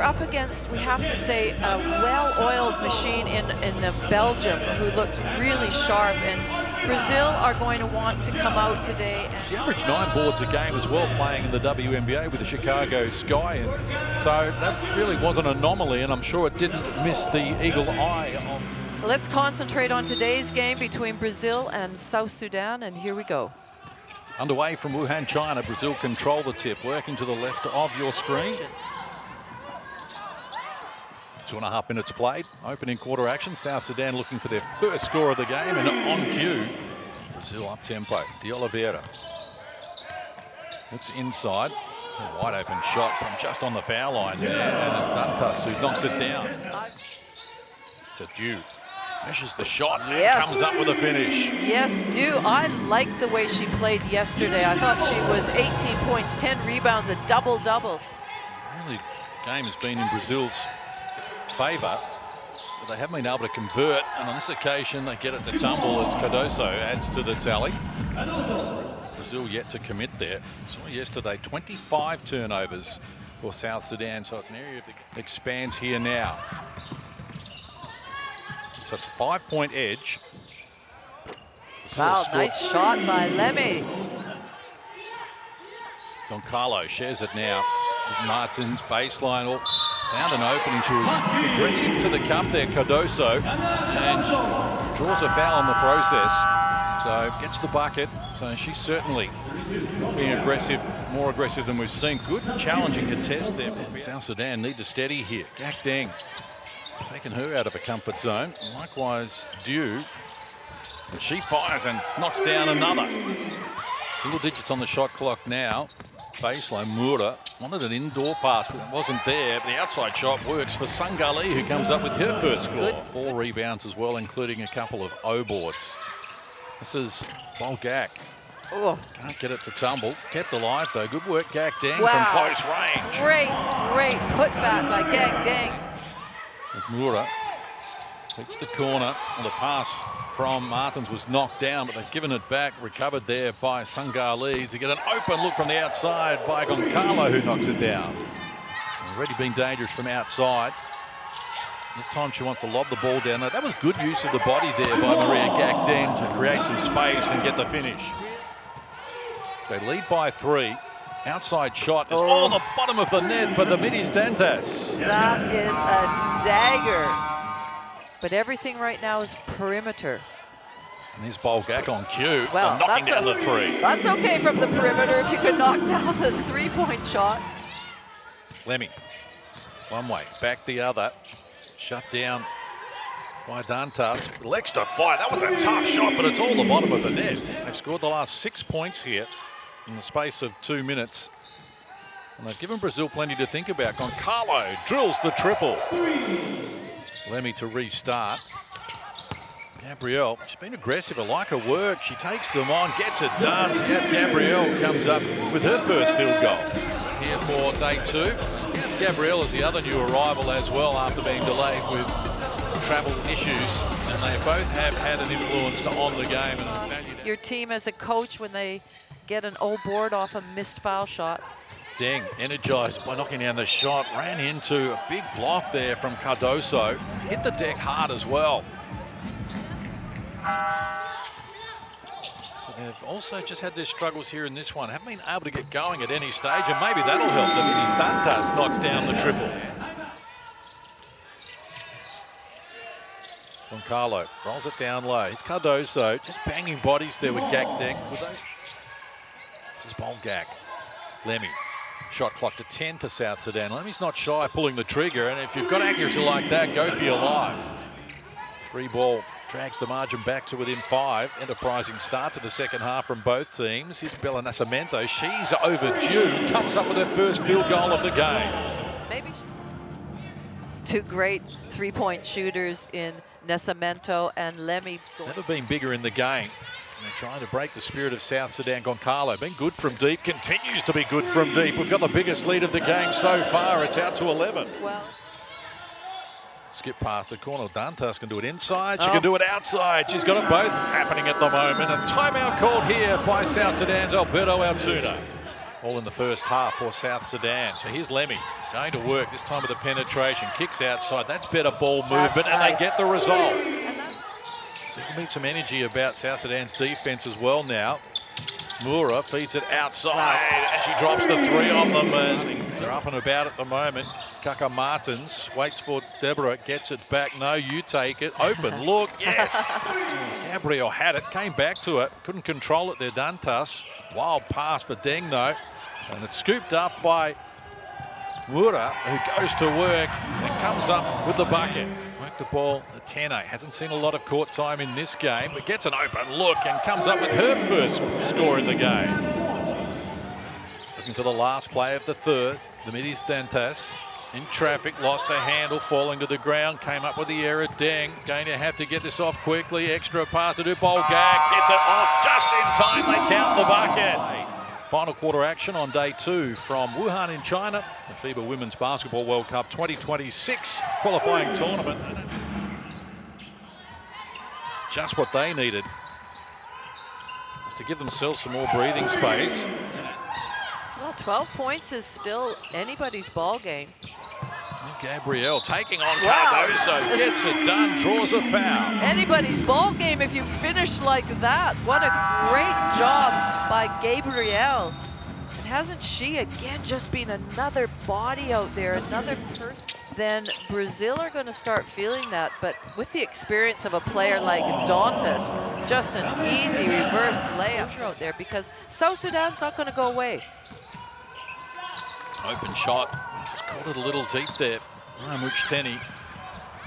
up against, we have to say, a well-oiled machine in Belgium who looked really sharp, and Brazil are going to want to come out today. She averaged 9 boards a game as well, playing in the WNBA with the Chicago Sky, and so that really was an anomaly, and I'm sure it didn't miss the eagle eye on. Let's concentrate on today's game between Brazil and South Sudan, and here we go. Underway from Wuhan, China. Brazil control the tip, working to the left of your screen. 2.5 minutes played. Opening quarter action. South Sudan looking for their first score of the game, and on cue, Brazil up tempo. De Oliveira looks inside. A wide open shot from just on the foul line there, and it's Dantas who knocks it down. To Dew. Measures the shot and comes up with a finish. Yes, Dew. I liked the way she played yesterday. I thought she was 18 points, 10 rebounds, a double-double. Really, the game has been in Brazil's favour, but they haven't been able to convert, and on this occasion they get it to tumble as Cardoso adds to the tally. Brazil yet to commit there. Saw yesterday 25 turnovers for South Sudan, so it's an area that expands here now. So it's a 5-point edge. Wow, nice shot by Lemmy. Goncalo shares it now with Martins, baseline. Found an opening to his aggressive to the cup there, Cardoso, and draws a foul in the process. So gets the bucket. So she's certainly being aggressive, more aggressive than we've seen. Good challenging contest there. South Sudan need to steady here. Gak Deng taking her out of a comfort zone. Likewise, Dew. She fires and knocks down another. Single digits on the shot clock now. Baseline, Mura wanted an indoor pass, but it wasn't there. The outside shot works for Sangali, who comes up with her first score. 4 rebounds as well, including a couple of O boards. This is Bolgak. Oh. Can't get it to tumble. Kept alive though. Good work, Gak Deng from close range. Great putback by Gak Deng. As Mura takes the corner, and the pass from Martins was knocked down, but they've given it back, recovered there by Sangali to get an open look from the outside by Goncalo, who knocks it down. Already been dangerous from outside. This time she wants to lob the ball down. Now, that was good use of the body there by Maria Gak Deng to create some space and get the finish. They lead by 3. Outside shot is on the bottom of the net for the Middies Dantas. That is a dagger. But everything right now is perimeter. And there's Bolgak on cue. Well, knocking down the 3. That's okay from the perimeter if you can knock down the 3-point shot. Lemmy, one way, back the other. Shut down by Dantas. Lex to fight. That was a tough shot, but it's all the bottom of the net. They've scored the last 6 points here in the space of 2 minutes. And they've given Brazil plenty to think about. Goncalo drills the triple. Lemmy to restart. Gabrielle, she's been aggressive. I like her work. She takes them on, gets it done. Gabrielle comes up with her first field goal. Here for day 2. Gabrielle is the other new arrival as well after being delayed with travel issues. And they both have had an influence on the game. And your team as a coach when they get an O board off a missed foul shot. Deng energized by knocking down the shot, ran into a big block there from Cardoso, hit the deck hard as well. But they've also just had their struggles here in this one, haven't been able to get going at any stage, and maybe that'll help them. Middies Dantas knocks down the triple. Goncalo rolls it down low. It's Cardoso just banging bodies there with Gak Deng. Just Bolgak. Lemmy. Shot clock to 10 for South Sudan. Lemmy's not shy pulling the trigger, and if you've got accuracy like that, go for your life. 3 ball drags the margin back to within 5. Enterprising start to the second half from both teams. Here's Bella Nascimento. She's overdue. Comes up with her first field goal of the game. Maybe 2 great 3-point shooters in Nascimento and Lemmy. Never been bigger in the game. They're trying to break the spirit of South Sudan. Goncalo been good from deep, continues to be good from deep. We've got the biggest lead of the game so far. It's out to 11. Well, skip past the corner. Dantas can do it inside. She can do it outside. She's got it both happening at the moment. And timeout called here by South Sudan's Alberto Altoona. all in the first half for South Sudan. So here's Lemmy going to work, this time with a penetration. Kicks outside. That's better ball movement, and they get the result. So you can meet some energy about South Sudan's defense as well now. Moura feeds it outside, and she drops the three on them. They're up and about at the moment. Kaka Martins waits for Deborah, gets it back. No, you take it. Open look, yes. Gabriel had it, came back to it. Couldn't control it there, Dantas. Wild pass for Deng, though. And it's scooped up by Moura, who goes to work and comes up with the bucket. Work the ball, the Tene hasn't seen a lot of court time in this game, but gets an open look and comes up with her first score in the game. Looking for the last play of the third. The middies Dantas in traffic, lost the handle, falling to the ground, came up with the error. Deng going to have to get this off quickly. Extra pass to do. Bolgak gets it off just in time. They count the bucket. Final quarter action on day 2 from Wuhan in China, the FIBA Women's Basketball World Cup 2026 qualifying tournament. Just what they needed was to give themselves some more breathing space. Well, 12 points is still anybody's ball game. There's Gabrielle taking on Cardoso, gets it done, draws a foul. Anybody's ball game if you finish like that. What a great job by Gabrielle. And hasn't she again just been another body out there, another person? Then Brazil are going to start feeling that, but with the experience of a player like Dantas, just an easy reverse layup out there because South Sudan's not going to go away. Open shot, just caught it a little deep there. Ramuch Tene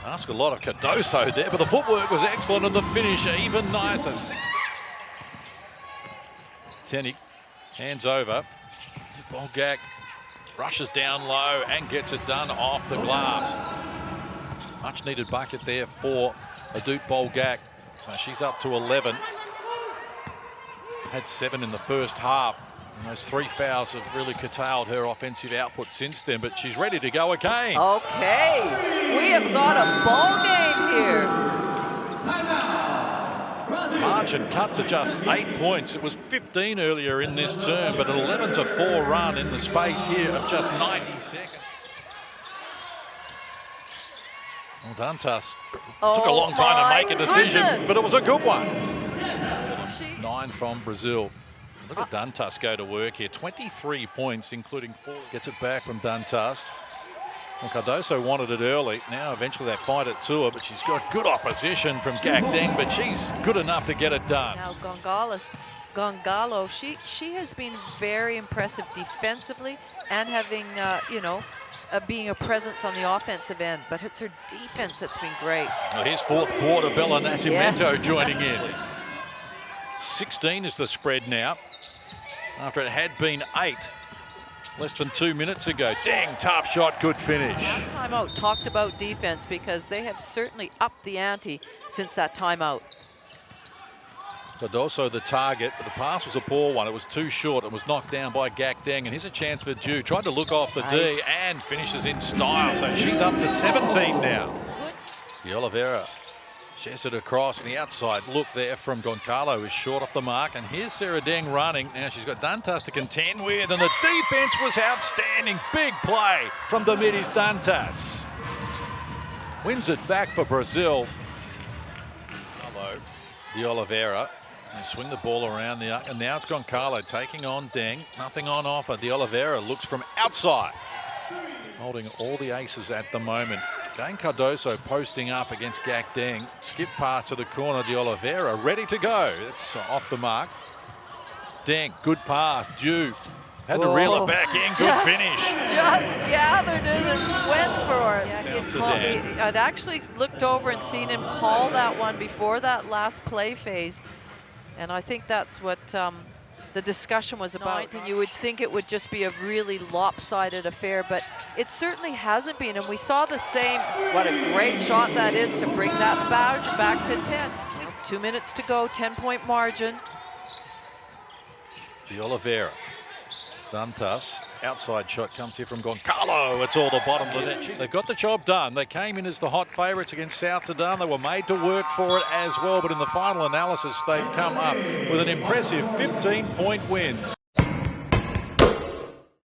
asked a lot of Cardoso there, but the footwork was excellent and the finish even nicer. Tene hands over. Bolgak rushes down low and gets it done off the glass. Much needed bucket there for Adut Bolgak. So she's up to 11. Had 7 in the first half. And those 3 fouls have really curtailed her offensive output since then, but she's ready to go again. Okay, we have got a ball game here. Margin cut to just 8 points. It was 15 earlier in this term, but an 11-4 run in the space here of just 90 seconds. Well, Dantas took a long time to make a decision, but it was a good one. 9 from Brazil. Look at Dantas go to work here. 23 points, including 4. Gets it back from Dantas. Well, Cardoso wanted it early. Now eventually they find it to her, but she's got good opposition from Gak Deng, but she's good enough to get it done. Now Gongalo, she has been very impressive defensively and having, being a presence on the offensive end, but it's her defense that's been great. Well, here's fourth quarter, Bella Nascimento joining in. 16 is the spread now, after it had been 8 less than 2 minutes ago. Dang, tough shot, good finish. Last timeout talked about defense because they have certainly upped the ante since that timeout. Cardoso the target, but the pass was a poor one. It was too short and was knocked down by Gak Deng. And here's a chance for Ju. Tried to look off the D and finishes in style. So she's up to 17 now. The Oliveira shares it across, and the outside look there from Goncalo is short off the mark. And here's Sarah Deng running. Now she's got Dantas to contend with, and the defense was outstanding. Big play from the middies Dantas. Wins it back for Brazil. Hello, the Oliveira. They swing the ball around the arc, and now it's Goncalo taking on Deng. Nothing on offer. The Oliveira looks from outside, holding all the aces at the moment. Again, Cardoso posting up against Gak Deng. Skip pass to the corner. The Oliveira ready to go. It's off the mark. Deng, good pass. Ju had to reel it back in. Good finish. Just gathered it and went for it. I'd actually looked over and seen him call that one before that last play phase. And I think that's what the discussion was about. You would think it would just be a really lopsided affair, but it certainly hasn't been. And we saw the same. What a great shot that is to bring that badge back to 10. 2 minutes to go, 10-point margin. The Oliveira. Dantas, outside shot comes here from Goncalo. It's all the bottom of the net. They've got the job done. They came in as the hot favourites against South Sudan. They were made to work for it as well, but in the final analysis, they've come up with an impressive 15-point win.